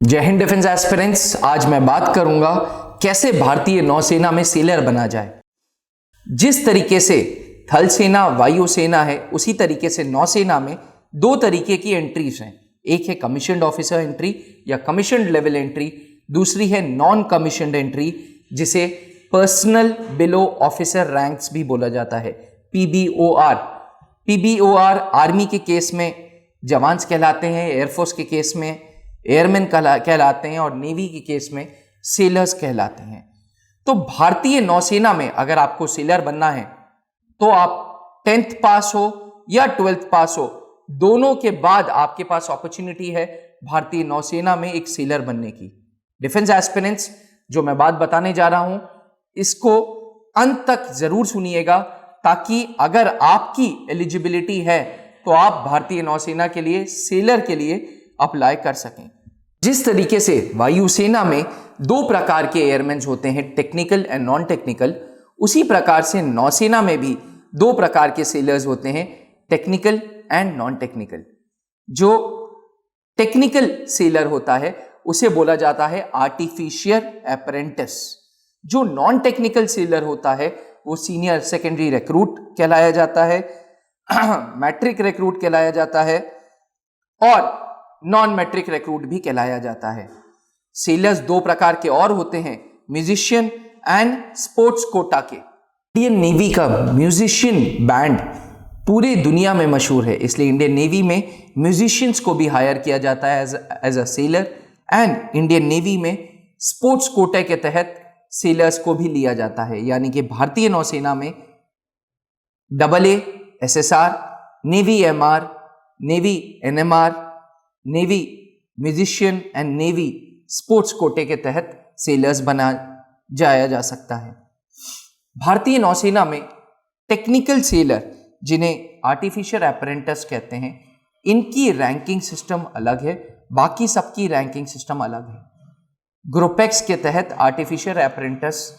जय Hind defence aspirants. आज मैं बात करूंगा कैसे भारतीय नौसेना में सेलर बना जाए। जिस तरीके से थल सेना वायुसेना है उसी तरीके से नौसेना में दो तरीके की एंट्रीज हैं। एक है कमीशन्ड ऑफिसर एंट्री या कमीशन्ड लेवल एंट्री, दूसरी है नॉन कमीशन्ड एंट्री जिसे पर्सनल बिलो ऑफिसर रैंक्स भी बोला जाता है, पीबीओआर। पीबीओआर आर्मी के केस में जवान्स कहलाते हैं, एयरफोर्स के केस में एयरमैन कहलाते हैं और नेवी के केस में सेलर्स कहलाते हैं। तो भारतीय नौसेना में अगर आपको सेलर बनना है तो आप 10th पास हो या 12th पास हो, दोनों के बाद आपके पास अपॉर्चुनिटी है भारतीय नौसेना में एक सेलर बनने की। डिफेंस एस्पिरेंट्स, जो मैं बात बताने जा रहा हूं इसको अंत तक जरूर सुनिएगा ताकि अगर आपकी एलिजिबिलिटी है तो आप भारतीय नौसेना के लिए सेलर के लिए अप्लाई कर सकें। जिस तरीके से वायुसेना में दो प्रकार के एयरमैन होते हैं, टेक्निकल एंड नॉन टेक्निकल, उसी प्रकार से नौसेना में भी दो प्रकार के सेलर्स होते हैं, टेक्निकल एंड नॉन टेक्निकल। जो टेक्निकल सेलर होता है उसे बोला जाता है आर्टिफिशियल अप्रेंटिस। जो नॉन टेक्निकल सेलर होता है वो सीनियर सेकेंडरी रिक्रूट कहलाया जाता है, मैट्रिक रिक्रूट कहलाया जाता है और नॉन मैट्रिक रिक्रूट भी कहलाया जाता है। सेलर्स दो प्रकार के और होते हैं, म्यूजिशियन एंड स्पोर्ट्स कोटा के। इंडियन नेवी का म्यूजिशियन बैंड पूरी दुनिया में मशहूर है, इसलिए इंडियन नेवी में म्यूजिशियंस को भी हायर किया जाता है as a sailor. And Indian navy में स्पोर्ट्स कोटे के तहत सेलर्स को भी लिया जाता है, यानी कि भारतीय नौसेना में AA, SSR, navy MR, navy NMR, navy musician and navy sports कोटे के तहत सेलर्स बना जाया जा सकता है। भारतीय नौसेना में टेक्निकल सेलर, जिन्हें आर्टिफिशियल अप्रेंटिस कहते हैं, इनकी रैंकिंग सिस्टम अलग है, बाकी सबकी रैंकिंग सिस्टम अलग है। ग्रुप एक्स के तहत आर्टिफिशियल अप्रेंटिस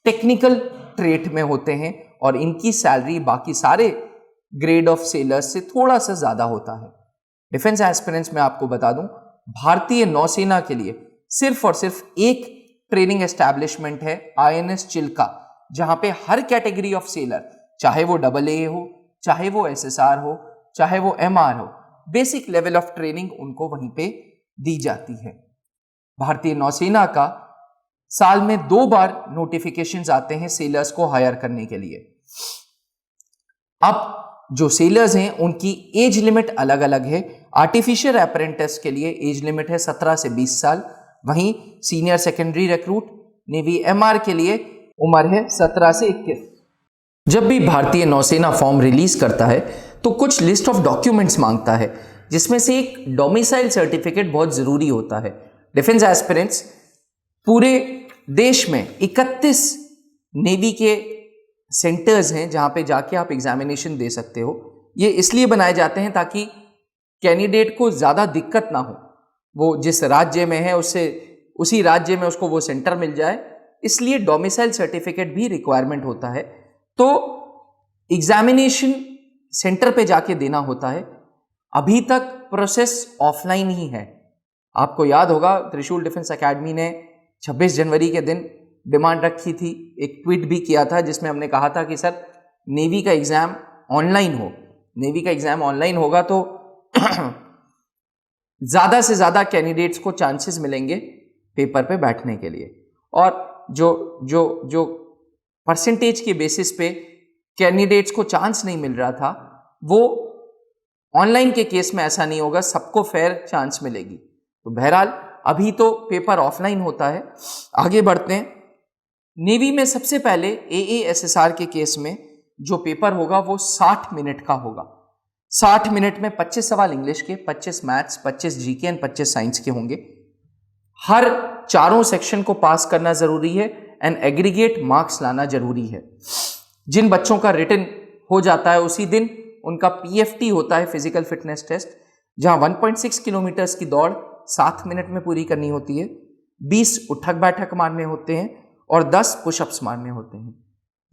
टेक्निकल ट्रेट में होते हैं और इनकी सैलरी बाकी सारे ग्रेड ऑफ सेलर्स से थोड़ा सा ज्यादा होता है। डिफेंस एस्पिरेंट्स में आपको बता दूं, भारतीय नौसेना के लिए सिर्फ और सिर्फ एक ट्रेनिंग एस्टैब्लिशमेंट है, INS चिल्का, जहां पे हर कैटेगरी ऑफ सेलर, चाहे वो AA हो, चाहे वो SSR हो, चाहे वो MR हो, बेसिक लेवल ऑफ ट्रेनिंग उनको वहीं पे दी जाती है। भारतीय नौसेना का साल में 2 बार नोटिफिकेशंस आते हैं सेलर्स को हायर करने के लिए। अब जो सेलर्स हैं उनकी एज लिमिट अलग अलग है। आर्टिफिशियल अप्रेंटिस के लिए एज लिमिट है 17 से 20 साल, वहीं senior secondary recruit navy MR के लिए उम्र है 17 से 21। जब भी भारतीय नौसेना फॉर्म रिलीज करता है तो कुछ लिस्ट ऑफ डॉक्यूमेंट्स मांगता है, जिसमें से एक डोमिसाइल सर्टिफिकेट बहुत जरूरी होता है। डिफेंस एस्पिरेंट्स, पूरे देश में 31 नेवी के सेंटर्स हैं जहां पे जाके आप एग्जामिनेशन दे सकते हो। ये इसलिए बनाए जाते हैं ताकि कैंडिडेट को ज़्यादा दिक्कत ना हो, वो जिस राज्य में है उससे उसी राज्य में उसको वो सेंटर मिल जाए, इसलिए डोमिसाइल सर्टिफिकेट भी रिक्वायरमेंट होता है। तो एग्जामिनेशन सेंटर पे जाके देना होता है। अभी तक प्रोसेस ऑफलाइन ही है। आपको याद होगा त्रिशूल डिफेंस एकेडमी ने 26 जनवरी के दिन डिमांड रखी थी, एक ट्वीट भी किया था जिसमें हमने कहा था कि सर नेवी का एग्जाम ऑनलाइन हो, नेवी का एग्जाम ऑनलाइन होगा तो ज्यादा से ज्यादा कैंडिडेट्स को चांसेस मिलेंगे पेपर पे बैठने के लिए। और जो परसेंटेज के बेसिस पे कैंडिडेट्स को चांस नहीं मिल रहा था, वो ऑनलाइन के केस में ऐसा नहीं होगा, सबको फेयर चांस मिलेगी। तो बहरहाल अभी तो पेपर ऑफलाइन होता है। आगे बढ़ते हैं। नेवी में सबसे पहले AASSR के केस में जो पेपर होगा वो 60 मिनट का होगा। 60 मिनट में 25 सवाल इंग्लिश के, 25 मैथ्स, 25 GK एंड 25 साइंस के होंगे। हर चारों सेक्शन को पास करना जरूरी है एंड एग्रीगेट मार्क्स लाना जरूरी है। जिन बच्चों का रिटन हो जाता है उसी दिन उनका PFT होता है, फिजिकल फिटनेस टेस्ट, जहां 1.6 किलोमीटर की दौड़ 7 मिनट में पूरी करनी होती है, 20 उठक बैठक मारने होते हैं और 10 पुशअप्स मारने होते हैं।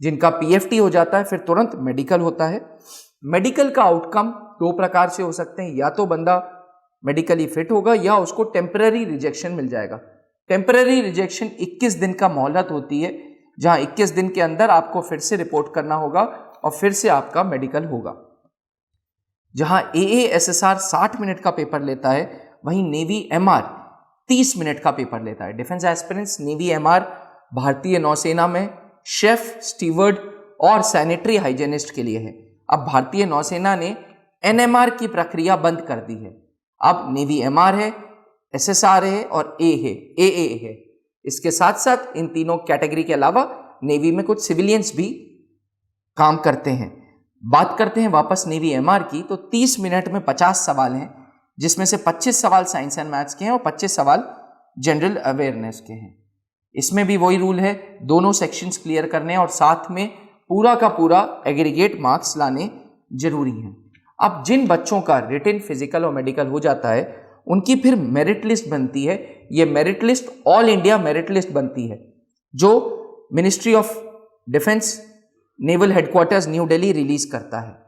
जिनका PFT हो जाता है फिर तुरंत मेडिकल होता है। मेडिकल का आउटकम 2 प्रकार से हो सकते हैं, या तो बंदा मेडिकली फिट होगा या उसको टेम्पररी रिजेक्शन मिल जाएगा। टेम्पररी रिजेक्शन 21 दिन का मोहलत होती है, जहां 21 दिन के अंदर आपको फिर से रिपोर्ट करना होगा और फिर से आपका मेडिकल होगा। जहां AASSR 60 मिनट का पेपर लेता है, वहीं नेवी MR 30 मिनट का पेपर लेता है। डिफेंस एस्पिरेंट्स नेवी MR भारतीय नौसेना में शेफ, स्टीवर्ड और सैनिटरी हाइजेनिस्ट के लिए है। अब भारतीय नौसेना ने NMR की प्रक्रिया बंद कर दी है। अब नेवी MR है, SSR है और AA है। इसके साथ साथ इन तीनों कैटेगरी के अलावा नेवी में कुछ सिविलियंस भी काम करते हैं। बात करते हैं वापस नेवी MR की, तो 30 मिनट में 50 सवाल हैं, जिसमें से 25 सवाल साइंस एंड मैथ्स के हैं और 25 सवाल जनरल अवेयरनेस के हैं। इसमें भी वही रूल है, दोनों सेक्शंस क्लियर करने और साथ में पूरा का पूरा एग्रीगेट मार्क्स लाने जरूरी हैं। अब जिन बच्चों का रिटन, फिजिकल और मेडिकल हो जाता है, उनकी फिर मेरिट लिस्ट बनती है। ये merit list all India merit list बनती है, जो ministry of defence naval headquarters new Delhi release करता है।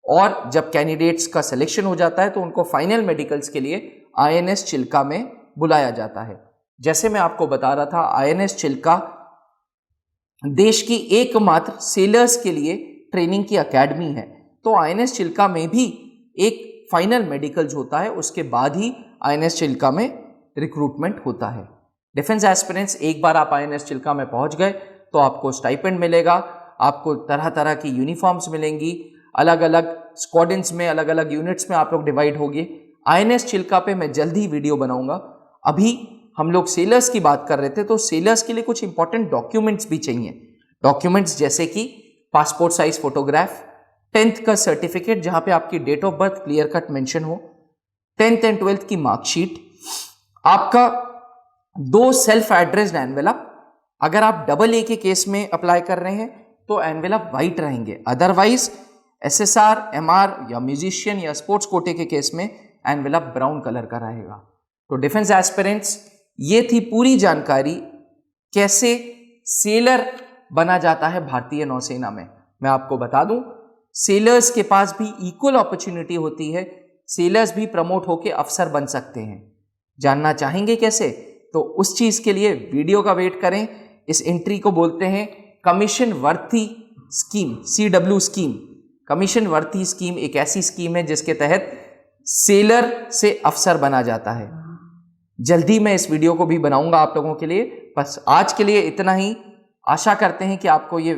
और जब कैंडिडेट्स का सिलेक्शन हो जाता है तो उनको फाइनल मेडिकल्स के लिए INS चिल्का में बुलाया जाता है। जैसे मैं आपको बता रहा था, INS चिल्का देश की एकमात्र सेलर्स के लिए ट्रेनिंग की एकेडमी है। तो INS चिल्का में भी एक फाइनल मेडिकल्स होता है, उसके बाद ही INS चिल्का में रिक्रूटमेंट होता है। डिफेंस एस्पिरेंट्स, एक बार आप INS चिल्का में पहुंच गए तो आपको स्टाइपेंड मिलेगा, आपको तरह तरह की यूनिफॉर्म्स मिलेंगी, अलग अलग स्क्वाड्रंस में, अलग अलग यूनिट्स में आप लोग डिवाइड होंगे। INS चिल्का पे मैं जल्द ही वीडियो बनाऊंगा। अभी हम लोग सेलर्स की बात कर रहे थे, तो सेलर्स के लिए कुछ इंपॉर्टेंट डॉक्यूमेंट्स भी चाहिए। डॉक्यूमेंट्स जैसे कि पासपोर्ट साइज फोटोग्राफ, 10th का सर्टिफिकेट जहां पे आपकी date of birth clear cut mention हो, 10th एंड 12th की मार्कशीट, आपका 2 सेल्फ एड्रेस्ड एनवेलप। अगर आप AA के केस में अप्लाई कर रहे हैं तो एनवेलप वाइट रहेंगे, अदरवाइज SSR, MR या म्यूजिशियन या स्पोर्ट्स कोटे के केस में एनवेलप ब्राउन कलर का रहेगा। तो डिफेंस एस्पिरेंट्स, ये थी पूरी जानकारी कैसे सेलर बना जाता है भारतीय नौसेना में। मैं आपको बता दूं, सेलर्स के पास भी इक्वल अपॉर्चुनिटी होती है, सेलर्स भी प्रमोट होकर अफसर बन सकते हैं। जानना चाहेंगे कैसे? तो उस चीज के लिए वीडियो का वेट करें। इस एंट्री को बोलते हैं कमीशन वर्दी स्कीम, CW स्कीम। कमीशन वर्दी स्कीम एक ऐसी स्कीम है जिसके तहत सेलर से अफसर बना जाता है। जल्दी मैं इस वीडियो को भी बनाऊंगा आप लोगों के लिए। बस आज के लिए इतना ही। आशा करते हैं कि आपको ये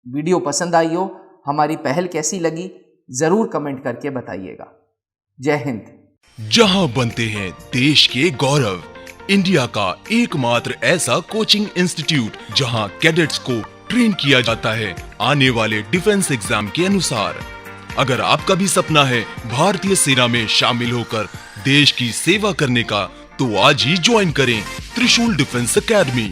वीडियो पसंद आई हो। हमारी पहल कैसी लगी जरूर कमेंट करके बताइएगा। जय हिंद। जहां बनते हैं देश के गौरव, इंडिया का एकमात्र ऐसा कोचिंग इंस्टीट्यूट जहां कैडेट्स को ट्रेन किया जाता है आने वाले डिफेंस एग्जाम के अनुसार। अगर आपका भी सपना है भारतीय सेना में शामिल होकर देश की सेवा करने का, तो आज ही ज्वाइन करें त्रिशूल डिफेंस एकेडमी।